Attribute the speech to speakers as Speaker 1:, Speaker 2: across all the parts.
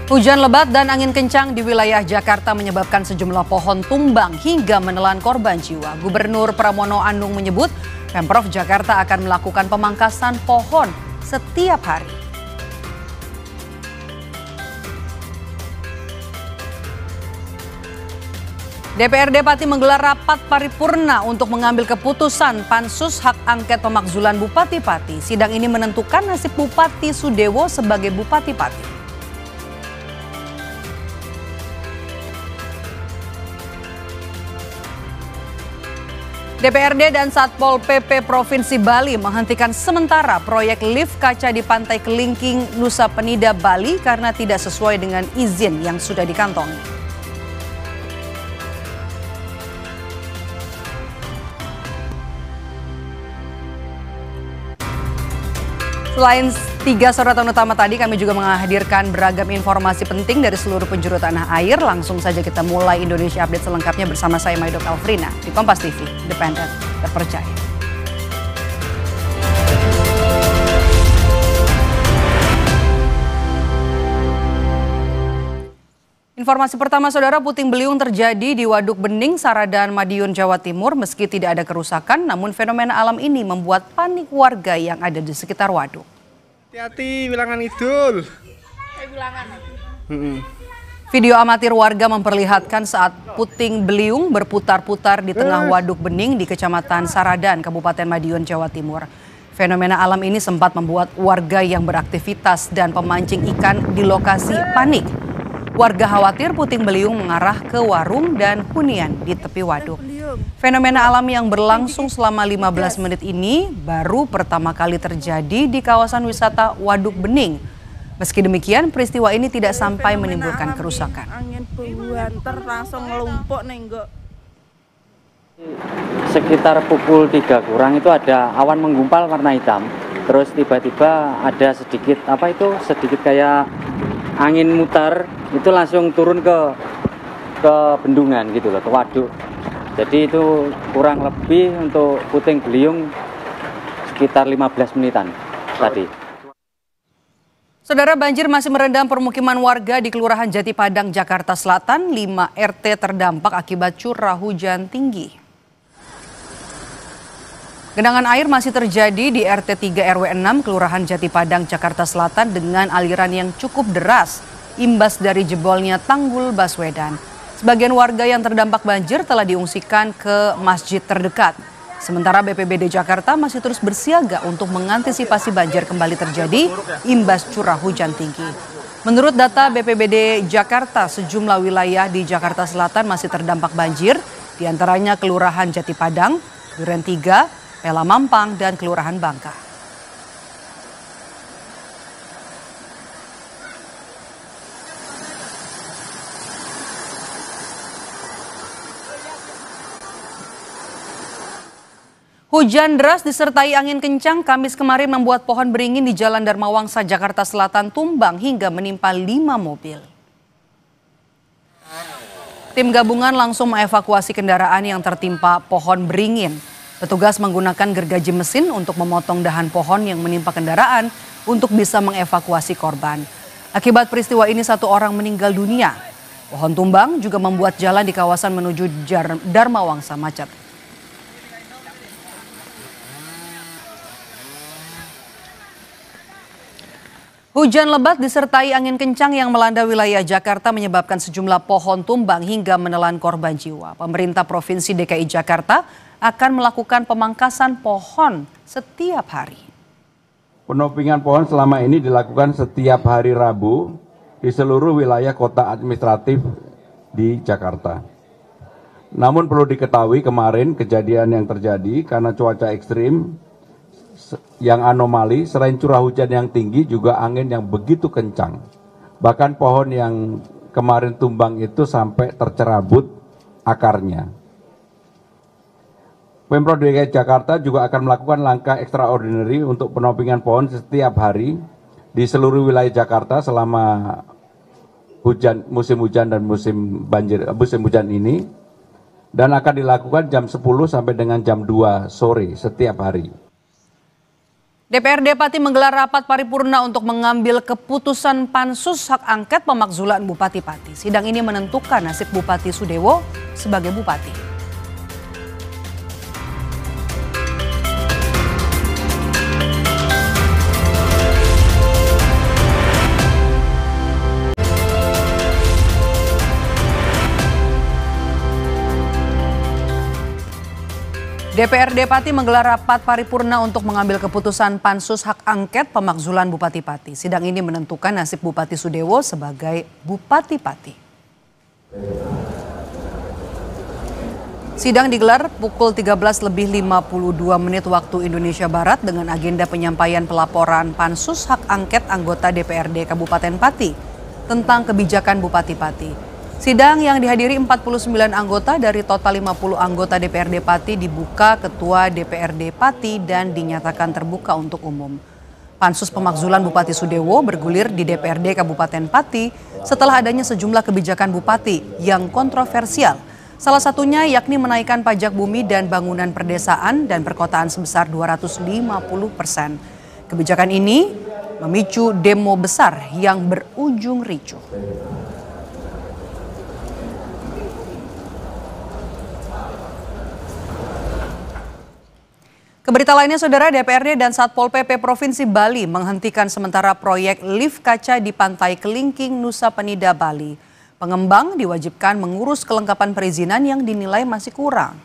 Speaker 1: Hujan lebat dan angin kencang di wilayah Jakarta menyebabkan sejumlah pohon tumbang hingga menelan korban jiwa. Gubernur Pramono Anung menyebut Pemprov Jakarta akan melakukan pemangkasan pohon setiap hari. DPRD Pati menggelar rapat paripurna untuk mengambil keputusan pansus hak angket pemakzulan Bupati Pati. Sidang ini menentukan nasib Bupati Sudewo sebagai Bupati Pati. DPRD dan Satpol PP Provinsi Bali menghentikan sementara proyek lift kaca di Pantai Kelingking, Nusa Penida, Bali karena tidak sesuai dengan izin yang sudah dikantongi. Selain 3 sorotan utama tadi, kami juga menghadirkan beragam informasi penting dari seluruh penjuru tanah air. Langsung saja kita mulai Indonesia Update selengkapnya bersama saya Maidok Alfrina di Kompas TV, independen, terpercaya. Informasi pertama, saudara, puting beliung terjadi di Waduk Bening, Saradan, Madiun, Jawa Timur. Meski tidak ada kerusakan, namun fenomena alam ini membuat panik warga yang ada di sekitar waduk.
Speaker 2: Hati-hati, bilangan idul.
Speaker 1: Video amatir warga memperlihatkan saat puting beliung berputar-putar di tengah Waduk Bening di Kecamatan Saradan, Kabupaten Madiun, Jawa Timur. Fenomena alam ini sempat membuat warga yang beraktivitas dan pemancing ikan di lokasi panik. Warga khawatir puting beliung mengarah ke warung dan hunian di tepi waduk. Fenomena alam yang berlangsung selama 15 menit ini baru pertama kali terjadi di kawasan wisata Waduk Bening. Meski demikian, peristiwa ini tidak sampai menimbulkan kerusakan.
Speaker 3: Sekitar pukul 3 kurang itu ada awan menggumpal warna hitam. Terus tiba-tiba ada sedikit kayak angin mutar, itu langsung turun ke bendungan gitu loh, ke waduk. Jadi itu kurang lebih untuk puting beliung sekitar 15 menitan tadi.
Speaker 1: Saudara, banjir masih merendam permukiman warga di Kelurahan Jati Padang, Jakarta Selatan. 5 RT terdampak akibat curah hujan tinggi. Genangan air masih terjadi di RT 3 RW 6 Kelurahan Jati Padang, Jakarta Selatan dengan aliran yang cukup deras imbas dari jebolnya Tanggul Baswedan. Sebagian warga yang terdampak banjir telah diungsikan ke masjid terdekat. Sementara BPBD Jakarta masih terus bersiaga untuk mengantisipasi banjir kembali terjadi imbas curah hujan tinggi. Menurut data BPBD Jakarta, sejumlah wilayah di Jakarta Selatan masih terdampak banjir, diantaranya Kelurahan Jati Padang, Duren 3, Pela Mampang, dan Kelurahan Bangka. Hujan deras disertai angin kencang Kamis kemarin membuat pohon beringin di Jalan Dharma Wangsa, Jakarta Selatan tumbang hingga menimpa 5 mobil. Tim gabungan langsung mengevakuasi kendaraan yang tertimpa pohon beringin. Petugas menggunakan gergaji mesin untuk memotong dahan pohon yang menimpa kendaraan untuk bisa mengevakuasi korban. Akibat peristiwa ini 1 orang meninggal dunia. Pohon tumbang juga membuat jalan di kawasan menuju Dharma Wangsa macet. Hujan lebat disertai angin kencang yang melanda wilayah Jakarta menyebabkan sejumlah pohon tumbang hingga menelan korban jiwa. Pemerintah Provinsi DKI Jakarta akan melakukan pemangkasan pohon setiap hari.
Speaker 4: Penopingan pohon selama ini dilakukan setiap hari Rabu di seluruh wilayah kota administratif di Jakarta. Namun perlu diketahui kemarin kejadian yang terjadi karena cuaca ekstrim yang anomali, selain curah hujan yang tinggi juga angin yang begitu kencang. Bahkan pohon yang kemarin tumbang itu sampai tercerabut akarnya. Pemprov DKI Jakarta juga akan melakukan langkah extraordinary untuk penopingan pohon setiap hari di seluruh wilayah Jakarta selama musim hujan dan musim hujan ini, dan akan dilakukan jam 10 sampai dengan jam 2 sore setiap hari.
Speaker 1: DPRD Pati menggelar rapat paripurna untuk mengambil keputusan pansus hak angket pemakzulan Bupati Pati. Sidang ini menentukan nasib Bupati Sudewo sebagai bupati. DPRD Pati menggelar rapat paripurna untuk mengambil keputusan pansus hak angket pemakzulan Bupati Pati. Sidang ini menentukan nasib Bupati Sudewo sebagai Bupati Pati. Sidang digelar pukul 13.52 waktu Indonesia Barat dengan agenda penyampaian pelaporan pansus hak angket anggota DPRD Kabupaten Pati tentang kebijakan Bupati Pati. Sidang yang dihadiri 49 anggota dari total 50 anggota DPRD Pati dibuka Ketua DPRD Pati dan dinyatakan terbuka untuk umum. Pansus pemakzulan Bupati Sudewo bergulir di DPRD Kabupaten Pati setelah adanya sejumlah kebijakan Bupati yang kontroversial. Salah satunya yakni menaikkan pajak bumi dan bangunan perdesaan dan perkotaan sebesar 250%. Kebijakan ini memicu demo besar yang berujung ricuh. Keberita lainnya, Saudara, DPRD dan Satpol PP Provinsi Bali menghentikan sementara proyek lift kaca di Pantai Kelingking, Nusa Penida, Bali. Pengembang diwajibkan mengurus kelengkapan perizinan yang dinilai masih kurang.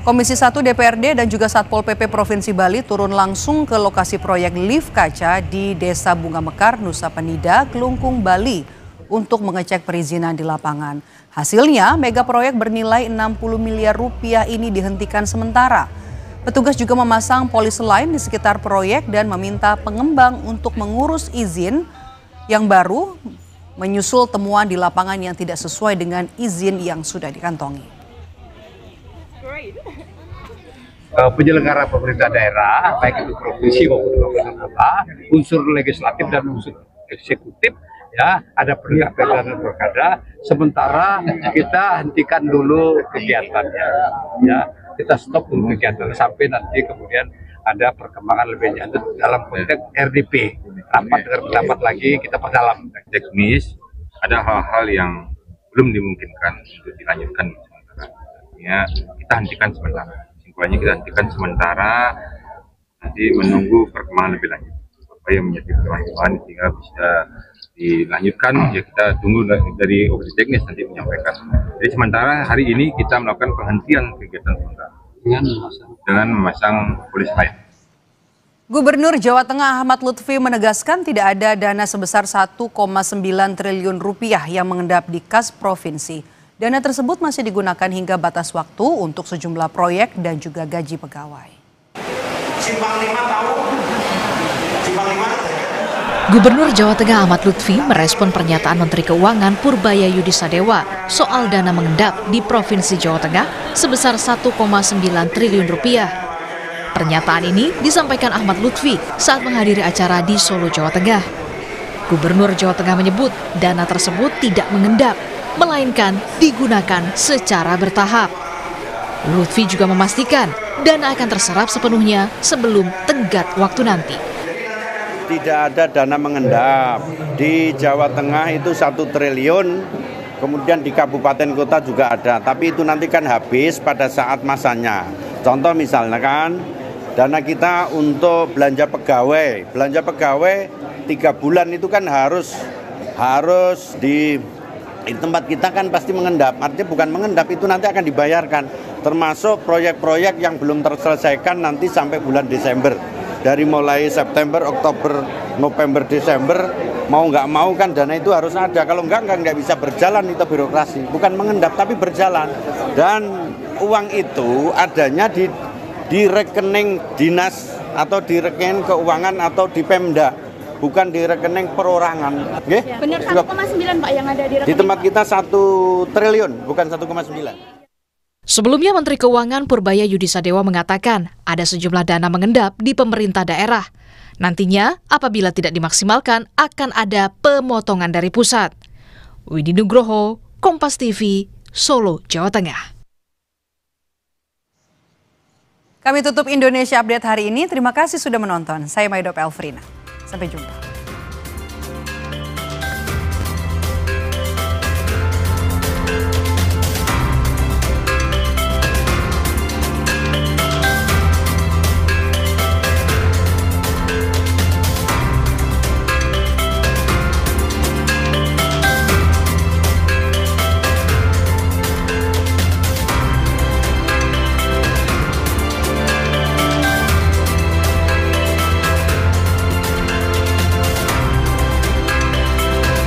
Speaker 1: Komisi 1 DPRD dan juga Satpol PP Provinsi Bali turun langsung ke lokasi proyek lift kaca di Desa Bunga Mekar, Nusa Penida, Kelungkung, Bali untuk mengecek perizinan di lapangan. Hasilnya, mega proyek bernilai 60 miliar rupiah ini dihentikan sementara. Petugas juga memasang polis lain di sekitar proyek dan meminta pengembang untuk mengurus izin yang baru menyusul temuan di lapangan yang tidak sesuai dengan izin yang sudah dikantongi.
Speaker 5: Penyelenggara pemerintah daerah, baik itu provinsi maupun kabupaten kota, unsur legislatif dan unsur eksekutif, ya, ada penegak dan pilkada. Sementara kita hentikan dulu kegiatannya, ya, kita stop dulu kegiatan sampai nanti kemudian ada perkembangan lebih lanjut dalam konteks RDP. Rapat dengan pendapat lagi kita perdalam.
Speaker 6: Teknis ada hal-hal yang belum dimungkinkan untuk dilanjutkan sementara. Ya, kita hentikan sementara. Simpulannya kita hentikan sementara, nanti menunggu perkembangan lebih lanjut. Apa yang menjadi permasalahan sehingga bisa dilanjutkan, ya kita tunggu dari opsi teknis nanti menyampaikan. Jadi sementara hari ini kita melakukan penghentian kegiatan sementara dengan memasang polis lain.
Speaker 1: Gubernur Jawa Tengah Ahmad Lutfi menegaskan tidak ada dana sebesar 1,9 triliun rupiah yang mengendap di kas provinsi. Dana tersebut masih digunakan hingga batas waktu untuk sejumlah proyek dan juga gaji pegawai.
Speaker 7: Simpang 5 tahu? Simpang 5?
Speaker 8: Gubernur Jawa Tengah Ahmad Lutfi merespon pernyataan Menteri Keuangan Purbaya Yudisadewa soal dana mengendap di Provinsi Jawa Tengah sebesar 1,9 triliun rupiah. Pernyataan ini disampaikan Ahmad Lutfi saat menghadiri acara di Solo, Jawa Tengah. Gubernur Jawa Tengah menyebut dana tersebut tidak mengendap, melainkan digunakan secara bertahap. Lutfi juga memastikan dana akan terserap sepenuhnya sebelum tenggat waktu nanti.
Speaker 9: Tidak ada dana mengendap. Di Jawa Tengah itu 1 triliun, kemudian di kabupaten kota juga ada. Tapi itu nanti kan habis pada saat masanya. Contoh misalnya kan, dana kita untuk belanja pegawai. Belanja pegawai 3 bulan itu kan harus di tempat kita kan pasti mengendap. Artinya bukan mengendap, itu nanti akan dibayarkan. Termasuk proyek-proyek yang belum terselesaikan nanti sampai bulan Desember. Dari mulai September, Oktober, November, Desember, mau nggak mau kan dana itu harus ada. Kalau nggak bisa berjalan itu birokrasi. Bukan mengendap tapi berjalan. Dan uang itu adanya di rekening dinas atau di rekening keuangan atau di Pemda. Bukan di rekening perorangan. Okay?
Speaker 10: Benar 1,9 Pak yang ada di rekening.
Speaker 9: Di tempat kita 1 triliun, bukan 1,9.
Speaker 8: Sebelumnya Menteri Keuangan Purbaya Yudisadewa mengatakan ada sejumlah dana mengendap di pemerintah daerah. Nantinya apabila tidak dimaksimalkan akan ada pemotongan dari pusat. Widi Nugroho, Kompas TV, Solo, Jawa Tengah.
Speaker 1: Kami tutup Indonesia Update hari ini. Terima kasih sudah menonton. Saya Maidop Elfrina. Sampai jumpa.